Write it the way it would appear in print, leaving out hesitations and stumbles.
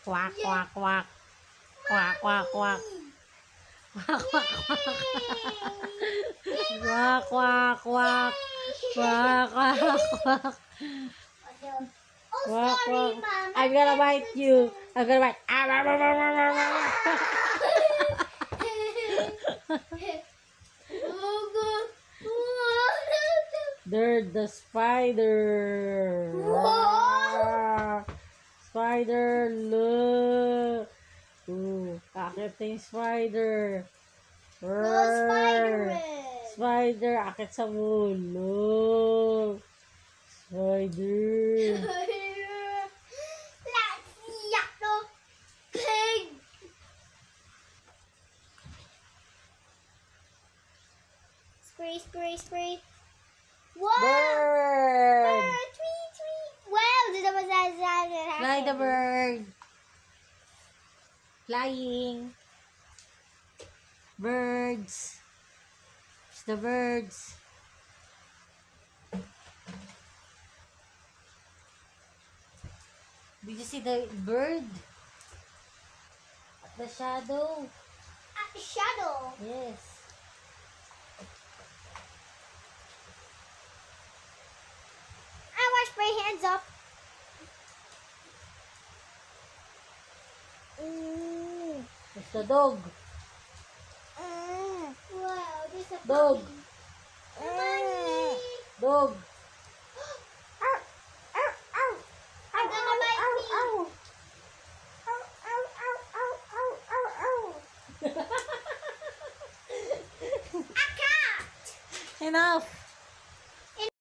Quack, quack, quack. Quack, quack, quack. Quack, quack, quack. Quack, quack, quack. Quack, quack, quack. Oh, Quack, sorry, quack. Mom. I'm gonna bite you. I'm gonna bite. There's the spider. What? Spider, look. Ooh, akit na yung spider. Spider-Man. Spider, akit sa ulo. Spider. Let's yak the pig. Spray, spray, spray. Wow! Bird. Tweet, tweet. Wow! Fly the bird. Flying. Birds. It's the birds. Did you see the bird? At the shadow. Shadow. Yes. I wash my hands up. It's the dog. Wow, there's a Dog. puppy. Mommy. Dog. I'm gonna bite me. A cat. Enough.